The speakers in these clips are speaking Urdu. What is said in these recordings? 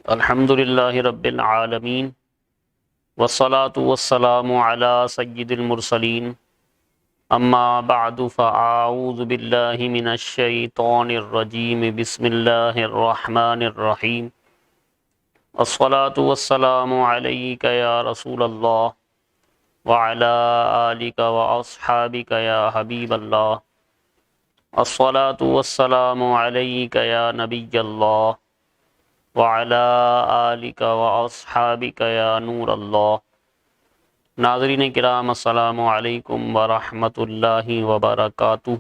الحمد للہ رب العالمین والصلاة والسلام علی سید المرسلین اما بعد فاعوذ باللہ من الشیطان الرجیم بسم اللہ الرحمن الرحیم الصلاة والسلام علیک یا رسول اللہ وعلی آلک واصحابک یا حبیب اللہ الصلاة والسلام علیک یا نبی اللہ وعلى آلک واصحابک یا نور اللہ۔ ناظرین کرام السلام علیکم ورحمۃ اللہ وبرکاتہ۔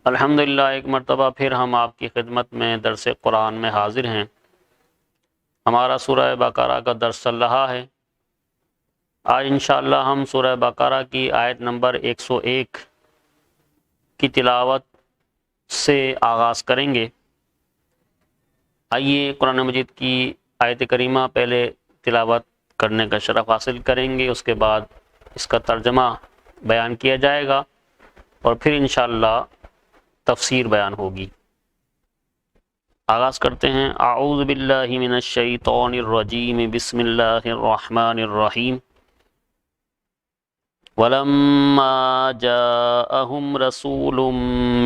الحمدللہ ایک مرتبہ پھر ہم آپ کی خدمت میں درس قرآن میں حاضر ہیں۔ ہمارا سورہ بقرہ کا درس چل رہا ہے۔ آج انشاءاللہ ہم سورہ بقرہ کی آیت نمبر 101 کی تلاوت سے آغاز کریں گے۔ آئیے قرآن مجید کی آیت کریمہ پہلے تلاوت کرنے کا شرف حاصل کریں گے، اس کے بعد اس کا ترجمہ بیان کیا جائے گا اور پھر انشاءاللہ تفسیر بیان ہوگی۔ آغاز کرتے ہیں۔ اعوذ باللہ من الشیطان الرجیم بسم اللہ الرحمن الرحیم۔ وَلَمَّا جَاءَهُمْ رَسُولٌ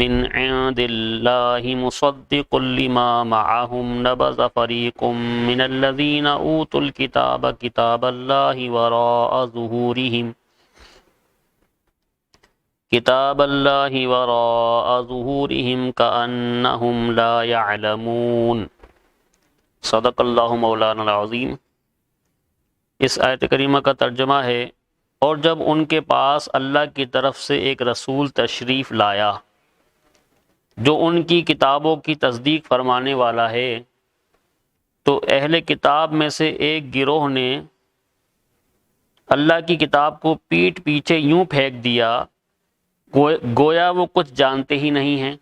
مِّنْ عِندِ اللَّهِ مُصَدِّقٌ لِّمَا مَعَهُمْ نَبَذَ فَرِيقٌ مِّنَ الَّذِينَ أُوتُوا الْكِتَابَ كِتَابَ اللَّهِ وَرَاءَ ظُهُورِهِمْ كَأَنَّهُمْ لَا يَعْلَمُونَ۔ صدق اللہ مولانا العظیم۔ اس آیت کریمہ کا ترجمہ ہے، اور جب ان کے پاس اللہ کی طرف سے ایک رسول تشریف لایا جو ان کی کتابوں کی تصدیق فرمانے والا ہے، تو اہل کتاب میں سے ایک گروہ نے اللہ کی کتاب کو پیٹھ پیچھے یوں پھینک دیا گویا وہ کچھ جانتے ہی نہیں ہیں۔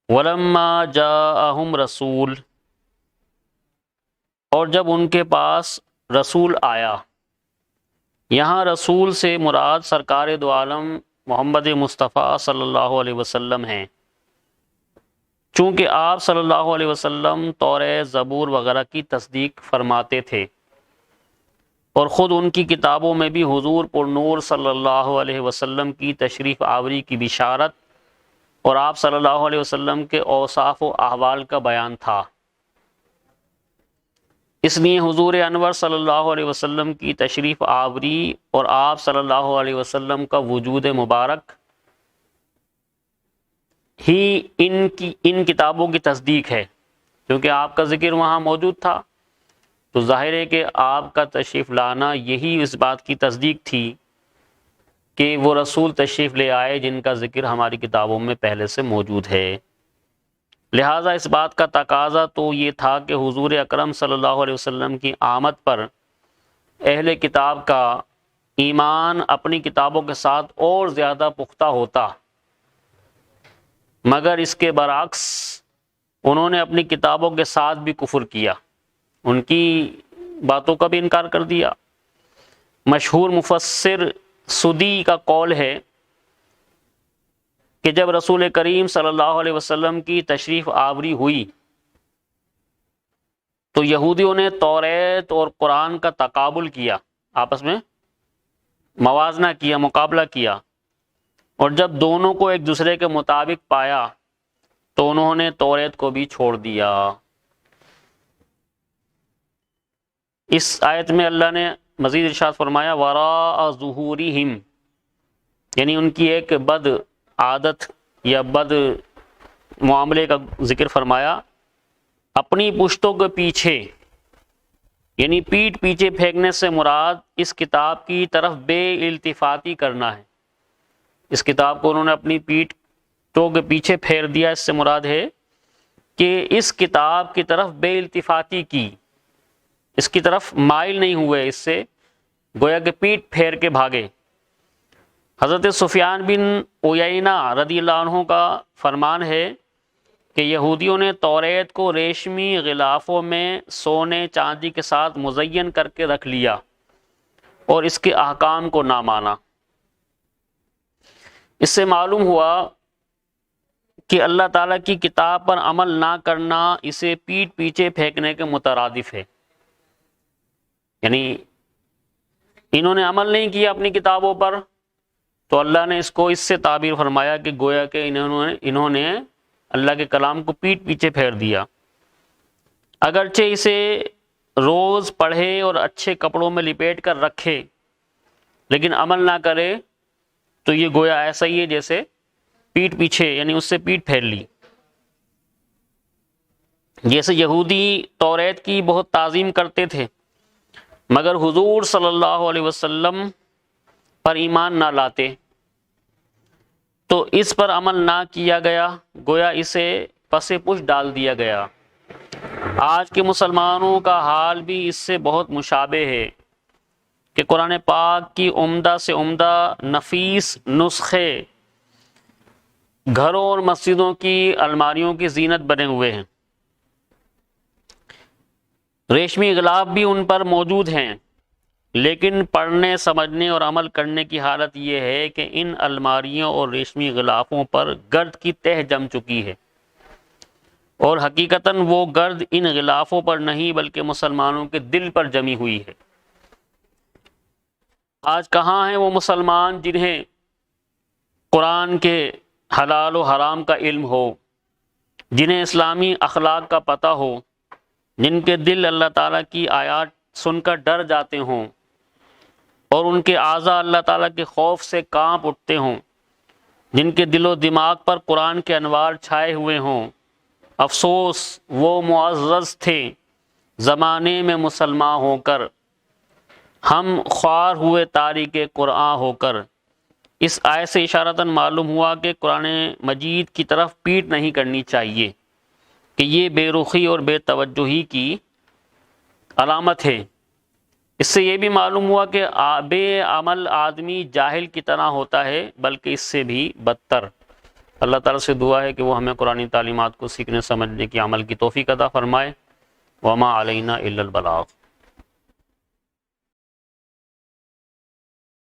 وَلَمَّا جَاءَهُمْ رَسُولٌ، اور جب ان کے پاس رسول آیا۔ یہاں رسول سے مراد سرکار دو عالم محمد مصطفیٰ صلی اللہ علیہ وسلم ہیں، چونکہ آپ صلی اللہ علیہ وسلم توریت، زبور وغیرہ کی تصدیق فرماتے تھے، اور خود ان کی کتابوں میں بھی حضور پر نور صلی اللہ علیہ وسلم کی تشریف آوری کی بشارت اور آپ صلی اللہ علیہ وسلم کے اوصاف و احوال کا بیان تھا۔ اس لیے حضور انور صلی اللہ علیہ وسلم کی تشریف آوری اور آپ صلی اللہ علیہ وسلم کا وجود مبارک ہی ان کتابوں کی تصدیق ہے، کیونکہ آپ کا ذکر وہاں موجود تھا، تو ظاہر ہے کہ آپ کا تشریف لانا یہی اس بات کی تصدیق تھی کہ وہ رسول تشریف لے آئے جن کا ذکر ہماری کتابوں میں پہلے سے موجود ہے۔ لہٰذا اس بات کا تقاضا تو یہ تھا کہ حضور اکرم صلی اللہ علیہ وسلم کی آمد پر اہل کتاب کا ایمان اپنی کتابوں کے ساتھ اور زیادہ پختہ ہوتا، مگر اس کے برعکس انہوں نے اپنی کتابوں کے ساتھ بھی کفر کیا، ان کی باتوں کا بھی انکار کر دیا۔ مشہور مفسر سدی کا قول ہے کہ جب رسول کریم صلی اللہ علیہ وسلم کی تشریف آوری ہوئی تو یہودیوں نے توریت اور قرآن کا تقابل کیا، آپس میں موازنہ کیا، مقابلہ کیا، اور جب دونوں کو ایک دوسرے کے مطابق پایا تو انہوں نے توریت کو بھی چھوڑ دیا۔ اس آیت میں اللہ نے مزید ارشاد فرمایا وراء ظہورہم، یعنی ان کی ایک بد عادت یا بد معاملے کا ذکر فرمایا، اپنی پشتوں کے پیچھے، یعنی پیٹھ پیچھے پھینکنے سے مراد اس کتاب کی طرف بے التفاتی کرنا ہے۔ اس کتاب کو انہوں نے اپنی پیٹھوں کے پیچھے پھیر دیا، اس سے مراد ہے کہ اس کتاب کی طرف بے التفاتی کی، اس کی طرف مائل نہیں ہوئے، اس سے گویا کہ پیٹھ پھیر کے بھاگے۔ حضرت سفیان بن عیینہ رضی اللہ عنہ کا فرمان ہے کہ یہودیوں نے توریت کو ریشمی غلافوں میں سونے چاندی کے ساتھ مزین کر کے رکھ لیا اور اس کے احکام کو نہ مانا۔ اس سے معلوم ہوا کہ اللہ تعالیٰ کی کتاب پر عمل نہ کرنا اسے پیٹھ پیچھے پھینکنے کے مترادف ہے. یعنی انہوں نے عمل نہیں کیا اپنی کتابوں پر تو اللہ نے اس کو اس سے تعبیر فرمایا کہ گویا کہ انہوں نے اللہ کے کلام کو پیٹھ پیچھے پھیر دیا. اگرچہ اسے روز پڑھے اور اچھے کپڑوں میں لپیٹ کر رکھے لیکن عمل نہ کرے تو یہ گویا ایسا ہی ہے جیسے پیٹھ پیچھے یعنی اس سے پیٹھ پھیر لی. جیسے یہودی توریت کی بہت تعظیم کرتے تھے مگر حضور صلی اللہ علیہ وسلم پر ایمان نہ لاتے تو اس پر عمل نہ کیا گیا، گویا اسے پس پش ڈال دیا گیا. آج کے مسلمانوں کا حال بھی اس سے بہت مشابہ ہے کہ قرآن پاک کی عمدہ سے عمدہ نفیس نسخے گھروں اور مسجدوں کی الماریوں کی زینت بنے ہوئے ہیں. ریشمی غلاف بھی ان پر موجود ہیں، لیکن پڑھنے سمجھنے اور عمل کرنے کی حالت یہ ہے کہ ان الماریوں اور ریشمی غلافوں پر گرد کی تہ جم چکی ہے، اور حقیقتاً وہ گرد ان غلافوں پر نہیں بلکہ مسلمانوں کے دل پر جمی ہوئی ہے. آج کہاں ہیں وہ مسلمان جنہیں قرآن کے حلال و حرام کا علم ہو، جنہیں اسلامی اخلاق کا پتہ ہو، جن کے دل اللہ تعالیٰ کی آیات سن کر ڈر جاتے ہوں اور ان کے اعضاء اللہ تعالیٰ کے خوف سے کانپ اٹھتے ہوں، جن کے دل و دماغ پر قرآن کے انوار چھائے ہوئے ہوں. افسوس وہ معزز تھے زمانے میں مسلمان ہو کر، ہم خوار ہوئے تاریک قرآن ہو کر. اس آیت سے اشارتاً معلوم ہوا کہ قرآن مجید کی طرف پیٹھ نہیں کرنی چاہیے کہ یہ بے رخی اور بے توجہی کی علامت ہے. اس سے یہ بھی معلوم ہوا کہ بے عمل آدمی جاہل کی طرح ہوتا ہے بلکہ اس سے بھی بدتر. اللہ تعالیٰ سے دعا ہے کہ وہ ہمیں قرآن تعلیمات کو سیکھنے سمجھنے کی عمل کی توفیق عطا فرمائے. وما علینا الا البلاغ.